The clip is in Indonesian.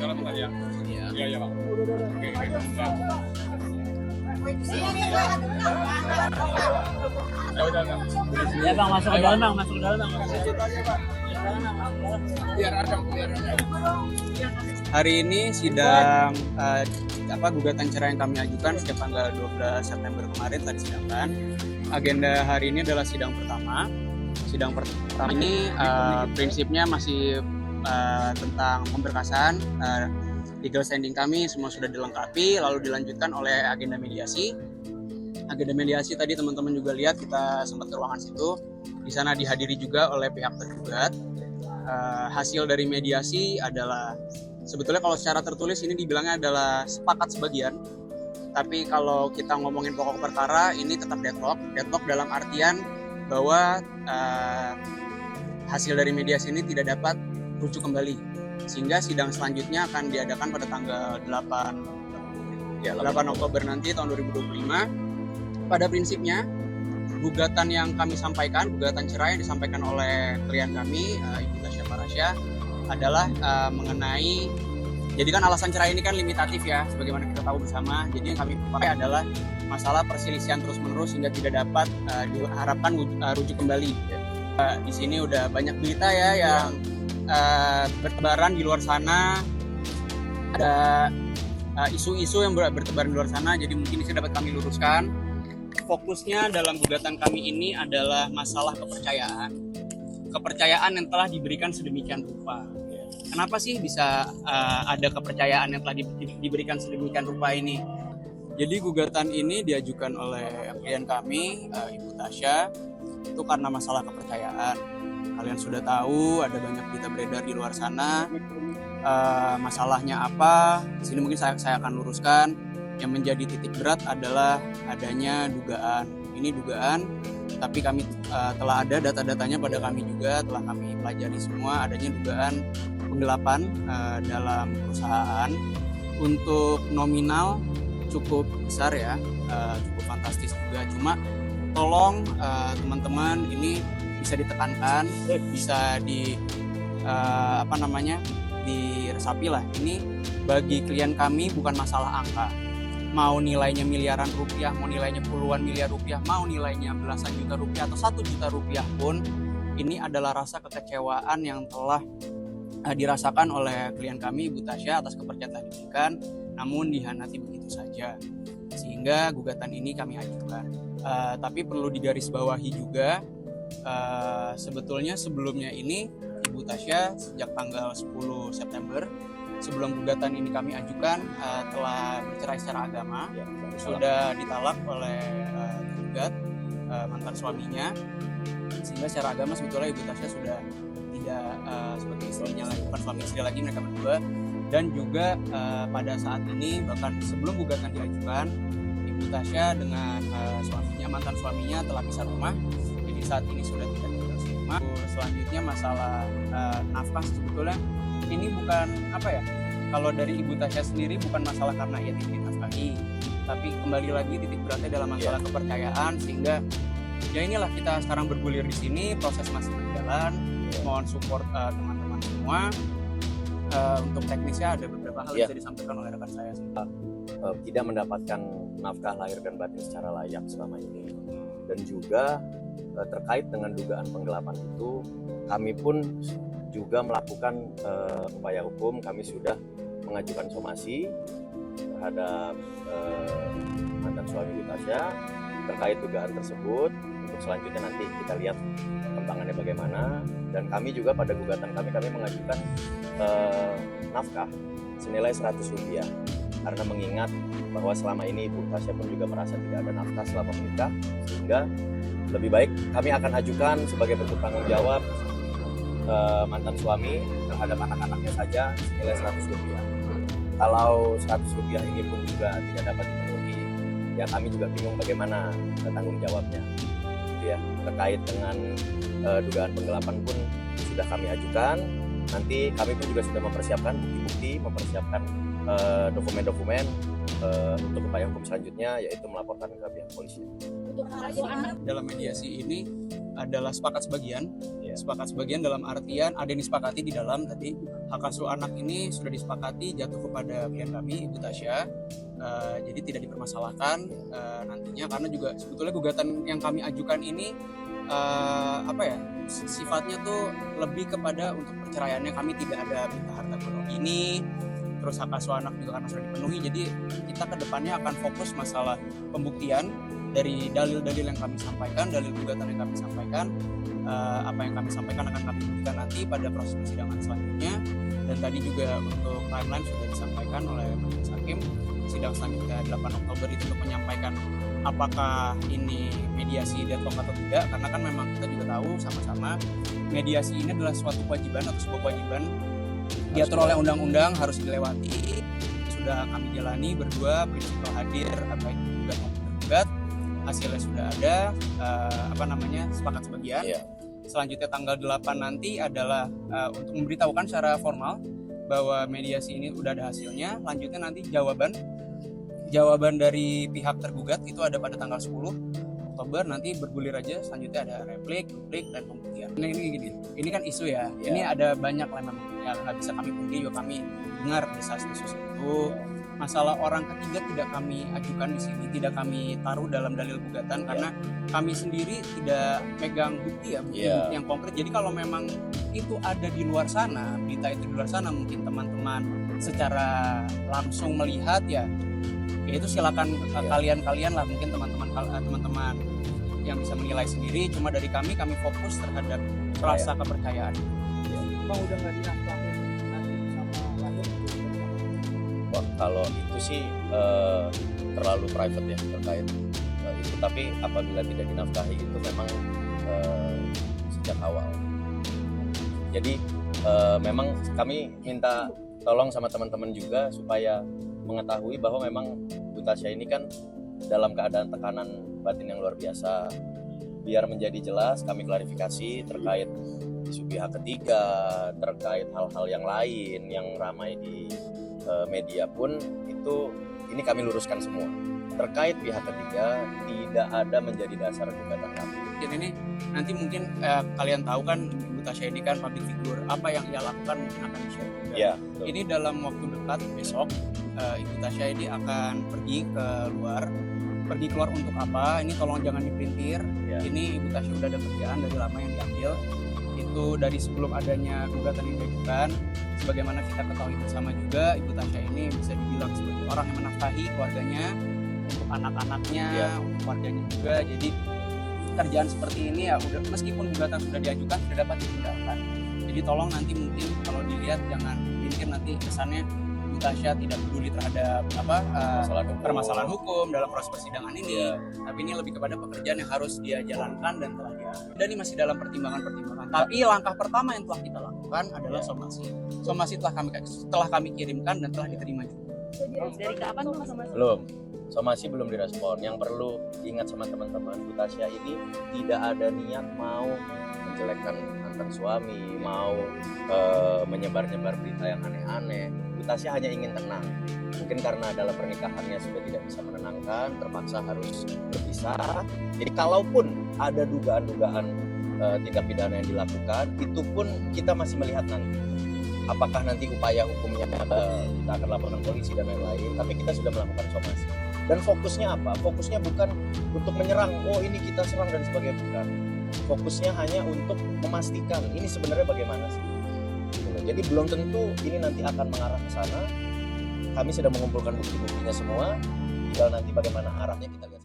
dalam Pak ya. Iya. Iya Bang. Oke. Bang. Ya udah Bang. Ya Bang, masuk ke dalam Bang, masuk ke dalam Bang. Biar ada. Hari ini sidang gugatan cerai yang kami ajukan sejak tanggal 12 September kemarin tadi sidangkan. Agenda hari ini adalah sidang pertama. Sidang pertama ini prinsipnya masih tentang pemberkasan. Legal standing kami semua sudah dilengkapi, lalu dilanjutkan oleh agenda mediasi. Agenda mediasi tadi teman-teman juga lihat, kita sempat ke ruangan situ. Di sana dihadiri juga oleh pihak tergugat. Hasil dari mediasi adalah sebetulnya kalau secara tertulis ini dibilangnya adalah sepakat sebagian. Tapi kalau kita ngomongin pokok perkara ini tetap deadlock. Deadlock dalam artian bahwa hasil dari mediasi ini tidak dapat rujuk kembali. Sehingga sidang selanjutnya akan diadakan pada tanggal 8 Oktober nanti tahun 2025. Pada prinsipnya gugatan yang kami sampaikan, gugatan cerai yang disampaikan oleh klien kami, Ibu Tasya Farasya, adalah mengenai, jadi kan alasan cerai ini kan limitatif ya, sebagaimana kita tahu bersama. Jadi yang kami pakai adalah masalah perselisihan terus-menerus hingga tidak dapat diharapkan rujuk kembali. Di sini udah banyak berita ya yang bertebaran di luar sana, ada isu-isu yang bertebaran di luar sana, jadi mungkin ini dapat kami luruskan. Fokusnya dalam gugatan kami ini adalah masalah kepercayaan yang telah diberikan sedemikian rupa. Kenapa sih bisa ada kepercayaan yang telah diberikan sedemikian rupa ini? Jadi gugatan ini diajukan oleh klien kami, Ibu Tasya, itu karena masalah kepercayaan. Kalian sudah tahu ada banyak berita beredar di luar sana. Masalahnya apa? Di sini mungkin saya akan luruskan. Yang menjadi titik berat adalah adanya dugaan. Ini dugaan, tapi kami telah ada data-datanya pada kami juga, telah kami pelajari semua. Adanya dugaan penggelapan dalam perusahaan. Untuk nominal cukup besar ya, cukup fantastis juga. Cuma tolong teman-teman ini bisa ditekankan, bisa diresapi lah. Ini bagi klien kami bukan masalah angka. Mau nilainya miliaran rupiah, mau nilainya puluhan miliar rupiah, mau nilainya belasan juta rupiah atau 1 juta rupiah pun, ini adalah rasa kekecewaan yang telah dirasakan oleh klien kami, Ibu Tasya, atas kepercayaan yang diberikan, namun dihianati begitu saja. Sehingga gugatan ini kami ajukan. Tapi perlu digarisbawahi juga, sebetulnya sebelumnya ini Ibu Tasya sejak tanggal 10 September sebelum gugatan ini kami ajukan telah bercerai secara agama, sudah ditalak oleh tergugat, mantan suaminya, sehingga secara agama sebetulnya Ibu Tasya sudah tidak seperti istrinya lagi, bukan suami istri lagi, mereka berdua. Dan juga pada saat ini, bahkan sebelum gugatan diajukan, Ibu Tasya dengan mantan suaminya telah pisah rumah, jadi saat ini sudah tidak tinggal serumah. Selanjutnya masalah nafkah, sebetulnya ini bukan kalau dari Ibu Tasya sendiri bukan masalah karena ia tidak dinafkahi, tapi kembali lagi titik beratnya dalam masalah kepercayaan. Sehingga ya inilah kita sekarang bergulir di sini, proses masih berjalan. Mohon support teman-teman semua. Untuk teknisnya ada beberapa hal yang bisa disampaikan oleh rekan saya. Tidak mendapatkan nafkah lahir dan batin secara layak selama ini, dan juga terkait dengan dugaan penggelapan itu, kami pun juga melakukan upaya hukum. Kami sudah mengajukan somasi terhadap mantan suami Ibu Tasya terkait dugaan tersebut. Untuk selanjutnya nanti kita lihat perkembangannya bagaimana. Dan kami juga pada gugatan kami mengajukan nafkah senilai Rp100, karena mengingat bahwa selama ini Ibu Tasya pun juga merasa tidak ada nafkah selama menikah, sehingga lebih baik kami akan ajukan sebagai bentuk tanggung jawab mantan suami terhadap anak-anaknya saja senilai Rp100. Kalau Rp100 ini pun juga tidak dapat dipenuhi, ya kami juga bingung bagaimana tanggung jawabnya. Ya, terkait dengan dugaan penggelapan pun sudah kami ajukan. Nanti kami pun juga sudah mempersiapkan bukti-bukti, mempersiapkan dokumen-dokumen untuk upaya hukum selanjutnya, yaitu melaporkan ke pihak polisi. Dalam mediasi ini adalah sepakat sebagian. Iya. Sepakat sebagian dalam artian ada yang disepakati di dalam tadi hak asuh anak ini sudah disepakati jatuh kepada klien kami Ibu Tasya. Jadi tidak dipermasalahkan nantinya, karena juga sebetulnya gugatan yang kami ajukan ini sifatnya tuh lebih kepada untuk perceraiannya, kami tidak ada minta harta gono ini, terus hak asuh anak juga karena sudah dipenuhi. Jadi kita kedepannya akan fokus masalah pembuktian dari dalil-dalil yang kami sampaikan, dalil gugatan yang kami sampaikan. Apa yang kami sampaikan akan kami buktikan nanti pada proses persidangan selanjutnya. Dan tadi juga untuk timeline sudah disampaikan oleh Majelis Hakim. Sidang selanjutnya 8 Oktober itu untuk menyampaikan apakah ini mediasi deadlock atau tidak, karena kan memang kita juga tahu sama-sama mediasi ini adalah suatu kewajiban atau sebuah kewajiban diatur oleh undang-undang, harus dilewati. Sudah kami jalani berdua, prinsipal hadir, baik juga maupun tergugat, hasilnya sudah ada, sepakat sebagian. Iya. Selanjutnya tanggal 8 nanti adalah untuk memberitahukan secara formal bahwa mediasi ini udah ada hasilnya. Lanjutnya nanti jawaban dari pihak tergugat itu ada pada tanggal 10 Oktober, nanti bergulir aja. Selanjutnya ada replik, dan pembuktian. Ini kan isu ya. Yeah. Ini ada banyak lah memang yang nggak bisa kami pungkiri, juga kami dengar desas-desus itu. Masalah orang ketiga tidak kami ajukan di sini, tidak kami taruh dalam dalil gugatan karena kami sendiri tidak pegang bukti bukti yang konkret. Jadi kalau memang itu ada di luar sana, berita itu di luar sana, mungkin teman-teman secara langsung melihat ya itu silakan kalian lah, mungkin teman-teman yang bisa menilai sendiri. Cuma dari kami fokus terhadap rasa kepercayaan. Bang udah nggak dinafkahin nanti sama lahir? Wah, kalau itu sih terlalu private ya terkait itu. Tapi apabila tidak dinafkahi itu memang sejak awal. Jadi memang kami minta tolong sama teman-teman juga supaya mengetahui bahwa memang Bu Tasya ini kan dalam keadaan tekanan batin yang luar biasa. Biar menjadi jelas, kami klarifikasi terkait isu pihak ketiga, terkait hal-hal yang lain yang ramai di media pun itu ini kami luruskan semua. Terkait pihak ketiga tidak ada menjadi dasar gugatan kami. Ini nanti mungkin kalian tahu kan Bu Tasya ini kan public figure, apa yang ia lakukan mungkin akan di-share juga. Ya, ini dalam waktu dekat besok Ibu Tasya ini akan pergi keluar untuk apa? Ini tolong jangan diprintir. Ya. Ini Ibu Tasya udah ada kerjaan dari lama yang diambil. Itu dari sebelum adanya gugatan yang diajukan. Sebagaimana kita ketahui bersama juga, Ibu Tasya ini bisa dibilang sebagai orang yang menafkahi keluarganya, untuk anak-anaknya, untuk keluarganya juga. Jadi kerjaan seperti ini ya udah, meskipun gugatan sudah diajukan sudah dapat ditinggalkan. Jadi tolong nanti mungkin kalau dilihat jangan pikir nanti kesannya Bu Tasya tidak peduli terhadap permasalahan hukum dalam proses persidangan ini. Tapi ini lebih kepada pekerjaan yang harus dia jalankan dan telah dia. Dan ini masih dalam pertimbangan. Tapi langkah pertama yang telah kita lakukan adalah somasi. Somasi telah kami kirimkan dan telah diterima juga. Dari kapan tuh somasi? belum. Somasi belum direspon. Yang perlu diingat sama teman-teman, Bu Tasya ini tidak ada niat mau menjelekkan mantan suami, mau menyebar-nyebar berita yang aneh-aneh. Bu Tasya hanya ingin tenang. Mungkin karena dalam pernikahannya sudah tidak bisa menenangkan, terpaksa harus berpisah. Jadi kalaupun ada dugaan-dugaan tindak pidana yang dilakukan, itu pun kita masih melihat nanti. Apakah nanti upaya hukumnya kita akan laporkan polisi dan lain-lain. Tapi kita sudah melakukan somasi. Dan fokusnya apa? Fokusnya bukan untuk menyerang, oh ini kita serang dan sebagainya, bukan. Fokusnya hanya untuk memastikan ini sebenarnya bagaimana sih. Jadi belum tentu ini nanti akan mengarah ke sana. Kami sudah mengumpulkan bukti-buktinya semua. Tinggal nanti bagaimana arahnya kita lihat.